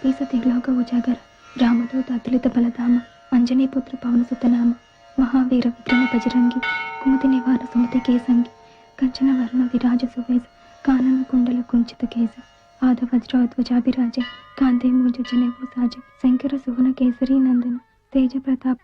పీసతిలోక ఉజాగర రామదూత అతులిత బలధామ అంజనీపుత్ర పవనసుతనామ మహావీర విక్రమ బజరంగి కుమతి నివార సుమతి కేసంగి కంచన వర్ణ విరాజ సువేశ కానన కుండల కుంచిత కేశ ఆద వజ్రోధ్వజాభిరాజ కాంతే మూజ జనేవు సాజ శంకర సువన కేసరి నందన తేజ ప్రతాప్.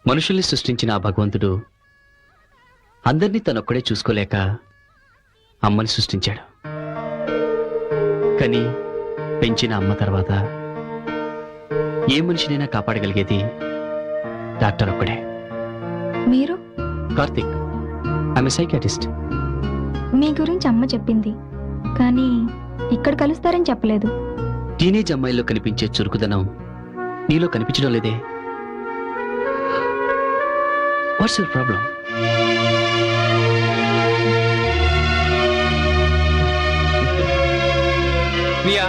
మనుషుల్ని సృష్టించిన ఆ భగవంతుడు అందరినీ తనొక్కడే చూసుకోలేక అమ్మని సృష్టించాడు. కానీ పెంచిన అమ్మ తర్వాత ఏ మనిషినైనా కాపాడగలిగేది డాక్టర్ ఒక్కడే. మీరు? Karthik, I'm a psychiatrist. మీ గురించి అమ్మ చెప్పింది, కానీ ఇక్కడ కలుస్తారని చెప్పలేదు. టీనేజ్ అమ్మాయిల్లో కనిపించే చురుకుదనం నీలో కనిపించడం లేదే. What's your problem? ప్రియా,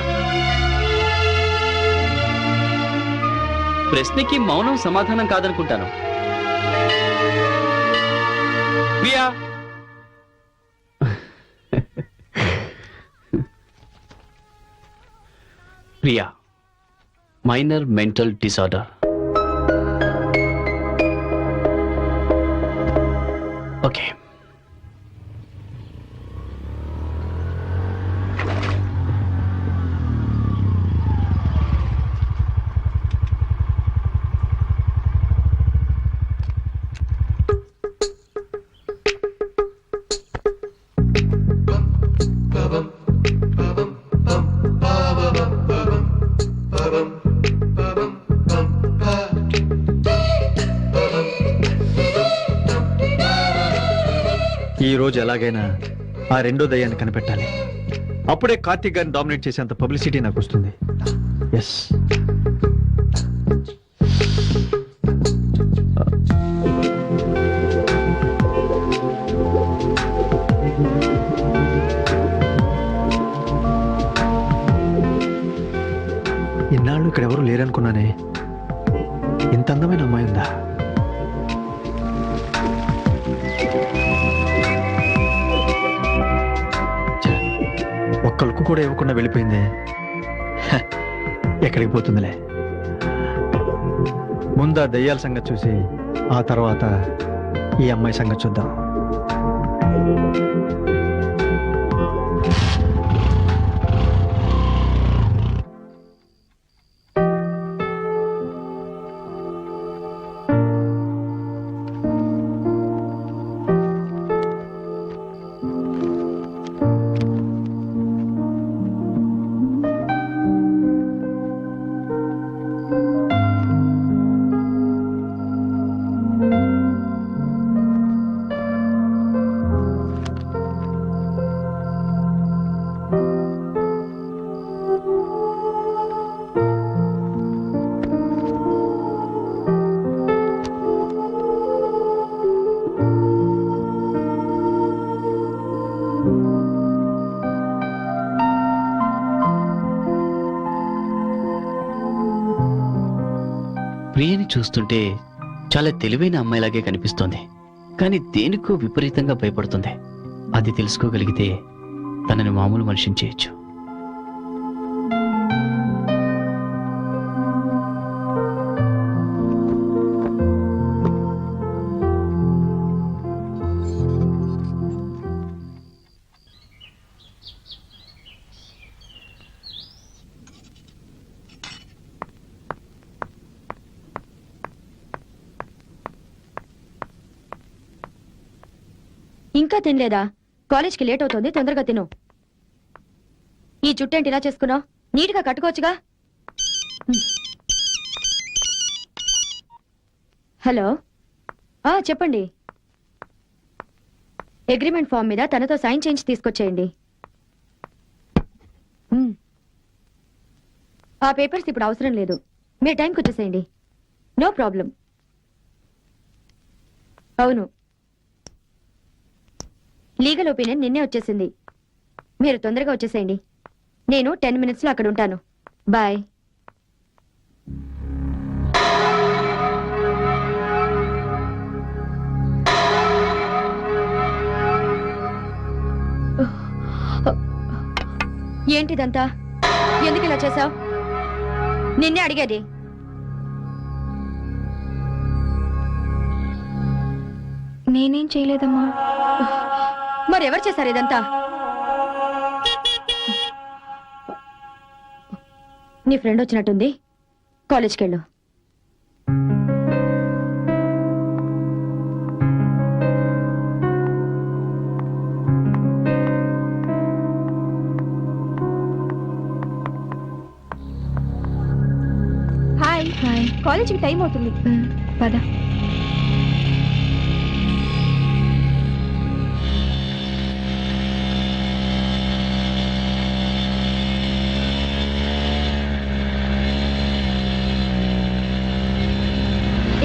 ప్రశ్నకి మౌనం సమాధానం కాదనుకుంటాను. Priya, Priya, minor mental disorder. Okay, ఈ రోజు ఎలాగైనా ఆ రెండో దయ్యాన్ని కనిపెట్టాలి. అప్పుడే కార్తీక్ గారిని డామినేట్ చేసేంత పబ్లిసిటీ నాకు వస్తుంది. ఎస్, ఇన్నాళ్ళు ఇక్కడ ఎవరు లేరనుకున్నానే. ఇంత అందమైన అమ్మాయి ఉందా? ఒక్క లుక్కు కూడా ఇవ్వకుండా వెళ్ళిపోయిందే. ఎక్కడికి పోతుందిలే. ముందు ఆ దయ్యాల సంగతి చూసి ఆ తర్వాత ఈ అమ్మాయి సంగతి చూద్దాం. ప్రియని చూస్తుంటే చాలా తెలివైన అమ్మాయిలాగే కనిపిస్తోంది. కానీ దేనికో విపరీతంగా భయపడుతుంది. అది తెలుసుకోగలిగితే తనని మామూలు మనిషిని చేయొచ్చు. ఇంకా తినలేదా? కాలేజ్కి లేట్ అవుతుంది, తొందరగా తిను. ఈ చుట్టేంటి ఇలా చేసుకున్నావు? నీట్గా కట్టుకోవచ్చుగా. హలో, చెప్పండి. అగ్రిమెంట్ ఫామ్ మీద తనతో సైన్ చేయించి తీసుకొచ్చేయండి. ఆ పేపర్స్ ఇప్పుడు అవసరం లేదు, మీరు టైంకి వచ్చేసేయండి. No problem. అవును, లీగల్ ఒపీనియన్ నిన్నే వచ్చేసింది. మీరు తొందరగా వచ్చేసేయండి. నేను 10 minutesలో అక్కడ ఉంటాను. బాయ్. ఏంటిదంతా? ఎందుకు ఇలా చేసావు? నిన్నే అడిగేది. నేనేం చేయలేదమ్మా. మరెవరు చేశారు ఇదంతా? నీ ఫ్రెండ్ వచ్చినట్టుంది, కాలేజ్కి వెళ్ళు. హాయ్. హాయ్. కాలేజ్కి టైం అవుతుంది. పద.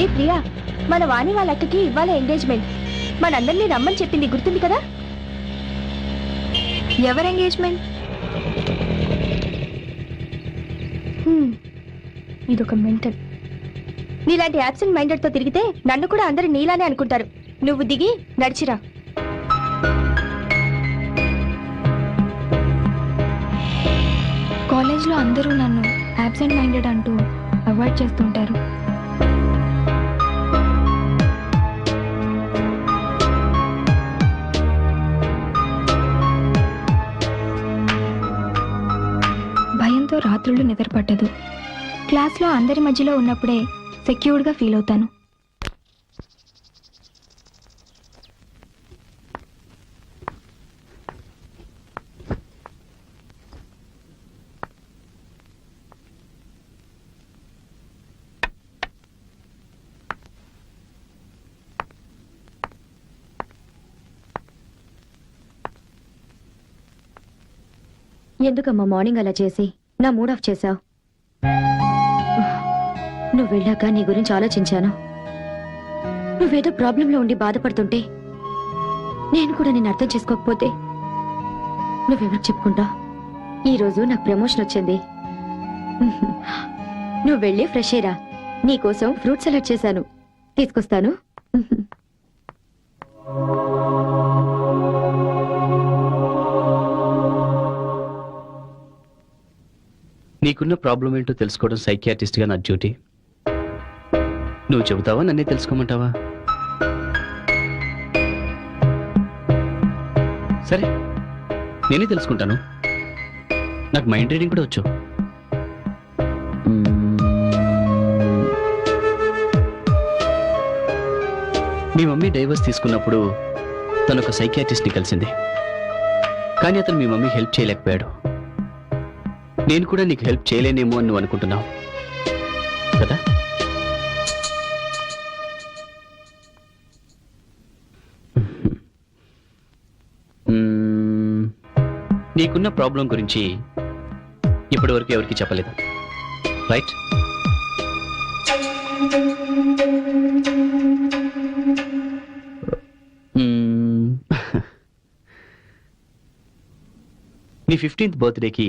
ఏ ప్రియా, మన వాణి వాళ్ళ అక్కకి ఇవాళ ఎంగేజ్మెంట్. మనందరినీ రమ్మని చెప్పింది, గుర్తుంది కదా? ఎవరు ఎంగేజ్మెంట్? ఇదొక మెంటల్. నీలాంటి యాబ్సెంట్ మైండెడ్ తో తిరిగితే నన్ను కూడా అందరూ నీలానే అనుకుంటారు. నువ్వు దిగి నడిచిరా. కాలేజ్లో అందరూ నన్ను యాబ్సెంట్ మైండెడ్ అంటూ అవాయిడ్ చేస్తుంటారు. భయంతో రాత్రుళ్ళు నిద్రపట్టదు. క్లాస్లో అందరి మధ్యలో ఉన్నప్పుడే సెక్యూర్డ్గా ఫీల్ అవుతాను. ఎందుకమ్మా మార్నింగ్ అలా చేసి నా మూడ్ ఆఫ్ చేశావు? నువ్వు వెళ్ళాక నీ గురించి ఆలోచించాను. నువ్వేదో ప్రాబ్లంలో ఉండి బాధపడుతుంటే నేను కూడా నేను అర్థం చేసుకోకపోతే నువ్వెవరికి చెప్పుకుంటా? ఈరోజు నాకు ప్రమోషన్ వచ్చింది. నువ్వు వెళ్ళి ఫ్రెష్ అయ్యరా. నీకోసం ఫ్రూట్ సలాడ్ చేశాను, తీసుకొస్తాను. నీకున్న ప్రాబ్లం ఏంటో తెలుసుకోవడం సైకియాట్రిస్ట్గా నా డ్యూటీ. నువ్వు చెబుతావా, నన్నే తెలుసుకోమంటావా? సరే, నేనే తెలుసుకుంటాను. నాకు మైండ్ రీడింగ్ కూడా వచ్చు. మీ మమ్మీ డైవర్స్ తీసుకున్నప్పుడు తను ఒక సైకియాట్రిస్ట్ని కలిసింది. కానీ అతను మీ మమ్మీకి హెల్ప్ చేయలేకపోయాడు. నేను కూడా నీకు హెల్ప్ చేయలేనేమో అని నువ్వు అనుకుంటున్నావు కదా? నీకున్న ప్రాబ్లం గురించి ఇప్పటివరకు ఎవరికి చెప్పలేదు, రైట్? నీ 15th బర్త్డేకి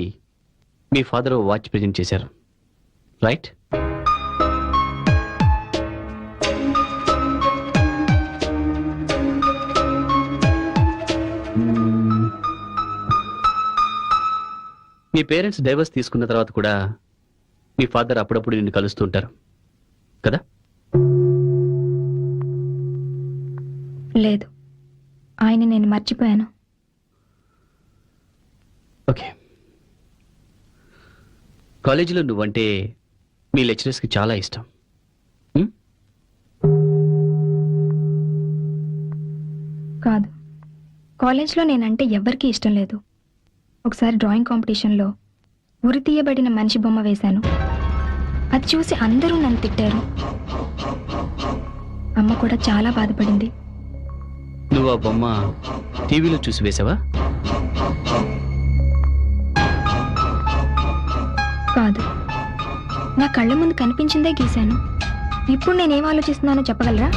మీ ఫాదర్ వాచ్ ప్రెజెంట్ చేశారు, రైట్? మీ పేరెంట్స్ డైవర్స్ తీసుకున్న తర్వాత కూడా మీ ఫాదర్ అప్పుడప్పుడు నిన్ను కలుస్తూ ఉంటారు కదా? లేదు, ఆయన నేను మర్చిపోయాను. ఓకే. కాలేజీలో నువ్వంటే మీ లెక్చరర్స్కి చాలా ఇష్టం. కాదు, కాలేజ్లో నేనంటే ఎవ్వరికీ ఇష్టం లేదు. ఒకసారి డ్రాయింగ్ కాంపిటీషన్లో ఉరి తీయబడిన మనిషి బొమ్మ వేశాను. అది చూసి అందరూ నన్ను తిట్టారు. అమ్మ కూడా చాలా బాధపడింది. నువ్వు ఆ బొమ్మ టీవీలో చూసి వేసావా? కాదు, నా కళ్ళ ముందు కనిపించిందే గీశాను. ఇప్పుడు నేనేం ఆలోచిస్తున్నానో చెప్పగలరా?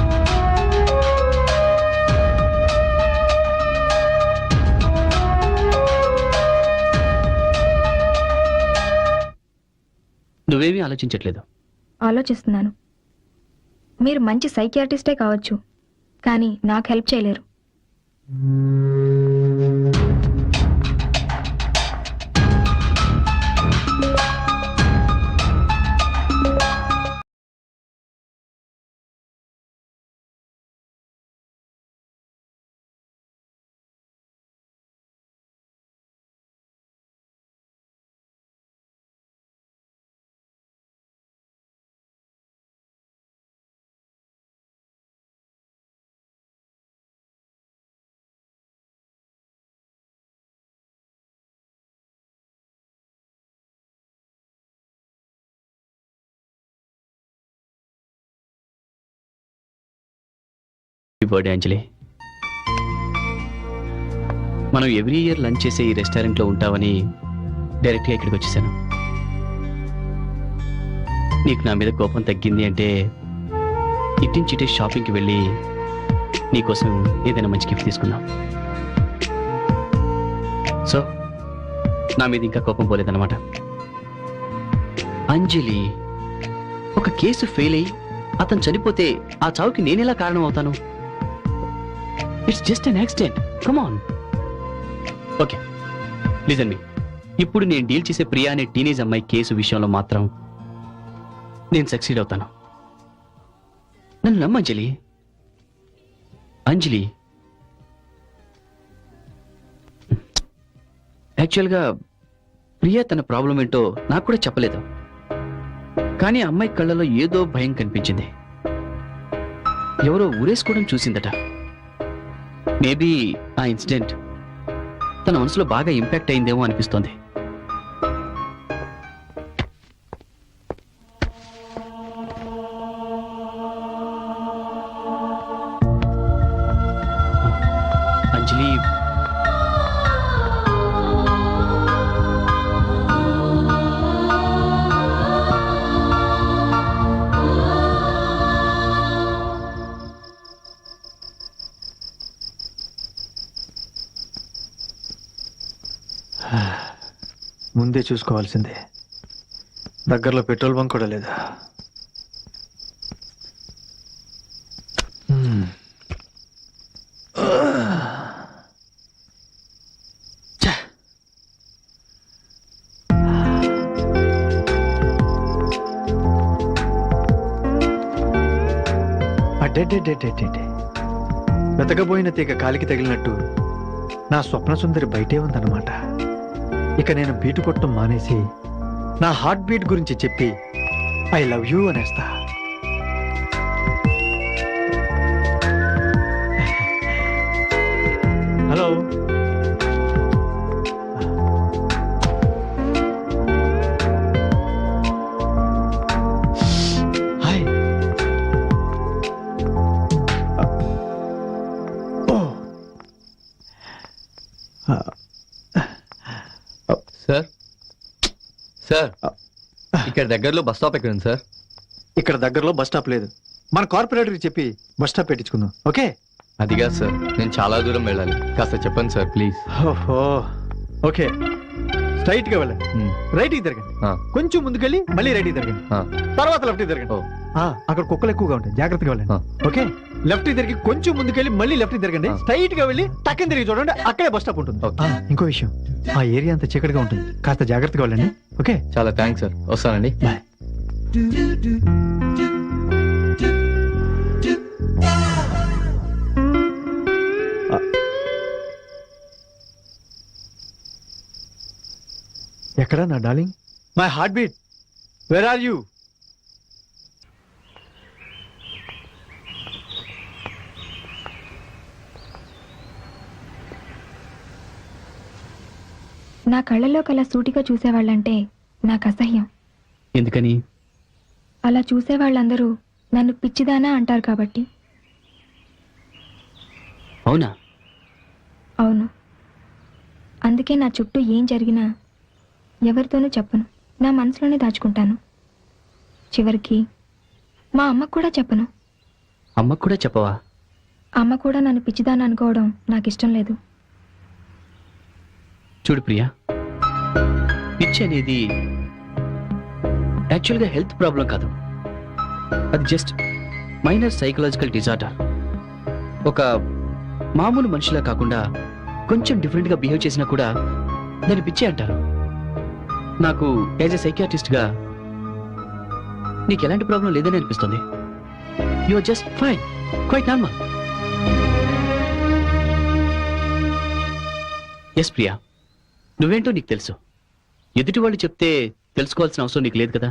నువ్వేమీ ఆలోచించట్లేదు. ఆలోచిస్తున్నాను. మీరు మంచి సైకియాట్రిస్టే కావచ్చు, కానీ నాకు హెల్ప్ చేయలేరు. బర్త్డే అంజలి. మనం ఎవ్రీ ఇయర్ లంచ్ చేసే ఈ రెస్టారెంట్లో ఉంటామని డైరెక్ట్గా ఇక్కడికి వచ్చేసాను. నీకు నా మీద కోపం తగ్గింది అంటే ఇట్టించిటే షాపింగ్కి వెళ్ళి నీకోసం ఏదైనా మంచి గిఫ్ట్ తీసుకున్నాం. సో నా మీద ఇంకా కోపం పోలేదన్నమాట. అంజలి, ఒక కేసు ఫెయిల్ అయ్యి అతను చనిపోతే ఆ చావుకి నేనెలా కారణం అవుతాను? It's just an accident. Come on. Okay, listen me. ఇప్పుడు నేను డీల్ చేసే ప్రియా అనే టీనేజ్ అమ్మాయి కేసు విషయంలో మాత్రం నేను సక్సీడ్ అవుతాను. నన్ను నమ్ము అంజలి. అంజలి, యాక్చువల్గా ప్రియా తన ప్రాబ్లం ఏంటో నాకు కూడా చెప్పలేదు. కానీ ఆ అమ్మాయి కళ్ళలో ఏదో భయం కనిపించింది. ఎవరో ఊరేసుకోవడం చూసిందట. మేబీ ఆ ఇన్సిడెంట్ తన మనసులో బాగా ఇంపాక్ట్ అయిందేమో అనిపిస్తోంది. అంజలి, ముందే చూసుకోవాల్సిందే. దగ్గరలో పెట్రోల్ బంక్ కూడా లేదా? వెతకబోయిన తీగ కాలికి తగిలినట్టు నా స్వప్న సుందరి బయటే ఉందన్నమాట. ఇక నేను బీటు కొట్టడం మానేసి నా హార్ట్ బీట్ గురించి చెప్పి ఐ లవ్ యూ అనేస్తా. Hello, hi. సార్ సార్ ఇక్కడ దగ్గరలో బస్ స్టాప్ ఎక్కడ ఉంది సార్? ఇక్కడ దగ్గరలో బస్ స్టాప్ లేదు. మన కార్పొరేటర్కి చెప్పి బస్ స్టాప్ పెట్టించుకుందాం. ఓకే? అది కాదు సార్, నేను చాలా దూరం వెళ్ళాలి, కాస్త చెప్పండి సార్ ప్లీజ్. ఓహో, ఓకే. స్ట్రైట్ గా వెళ్ళండి, రైట్ కి తిరగండి, కొంచెం ముందుకెళ్ళి మళ్ళీ రైట్ కి తిరగండి, తర్వాత లెఫ్ట్ కి తిరగండి. అక్కడ కుక్కలు ఎక్కువగా ఉంటాయి, జాగ్రత్తగా వెళ్ళండి. ఓకే? లెఫ్ట్ కి తిరిగి కొంచెం ముందుకెళ్ళి మళ్ళీ లెఫ్ట్ కి తిరగండి. స్ట్రైట్ గా వెళ్ళి టక్కని తిరిగి చూడండి, అక్కడే బస్ స్టాప్ ఉంటుంది. ఇంకో విషయం, ఆ ఏరియా అంతా చీకటిగా ఉంటుంది, కాస్త జాగ్రత్తగా వెళ్ళండి. ఓకే? చాలా థ్యాంక్స్ సార్, వస్తానండి. బాయ్. ఎక్కడా నా darling? My heart beat, where are you? నా కళ్ళలో కల సూటిగా చూసేవాళ్ళంటే నాకు అసహ్యం. ఎందుకని? అలా చూసేవాళ్ళందరూ నన్ను పిచ్చిదానా అంటారు కాబట్టి. అవునా? అవును. అందుకే నా చుట్టూ ఏం జరిగినా ఎవరితోనూ చెప్పను, నా మనసులోనే దాచుకుంటాను. చివరికి మా అమ్మకు కూడా చెప్పను. అమ్మకు కూడా చెప్పవా? అమ్మ కూడా నన్ను పిచ్చిదాన్ని అనుకోవడం నాకు ఇష్టం లేదు. చూడు ప్రియా, పిచ్చి అనేది యాక్చువల్గా హెల్త్ ప్రాబ్లం కాదు. అది జస్ట్ మైనర్ సైకలాజికల్ డిజార్డర్. ఒక మామూలు మనిషిలా కాకుండా కొంచెం డిఫరెంట్గా బిహేవ్ చేసినా కూడా దాన్ని పిచ్చి అంటారు. నాకు యాజ్ ఎ సైకియాట్రిస్ట్గా నీకు ఎలాంటి ప్రాబ్లం లేదని అనిపిస్తుంది. You are just fine, quite normal. Yes Priya, నువ్వేంటో నీకు తెలుసు. ఎదుటి వాళ్ళు చెప్తే తెలుసుకోవాల్సిన అవసరం నీకు లేదు కదా.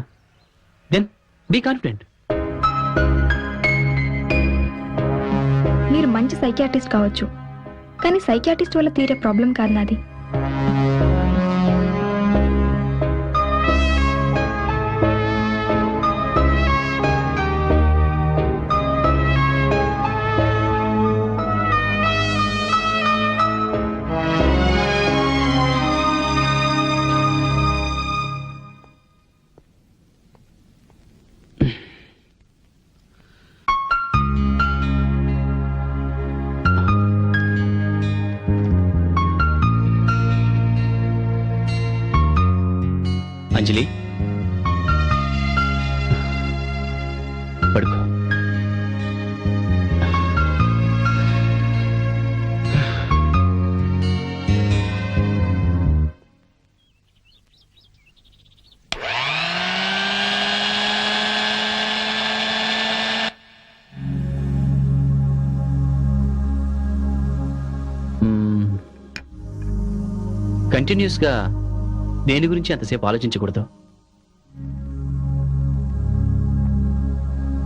Then be confident. మీరు మంచి సైకియాట్రిస్ట్ కావచ్చు, కానీ సైకియాట్రిస్ట్ వల్ల తీరే ప్రాబ్లం కాదు నాది. కంటిన్యూస్గా దేని గురించి అంతసేపు ఆలోచించకూడదు.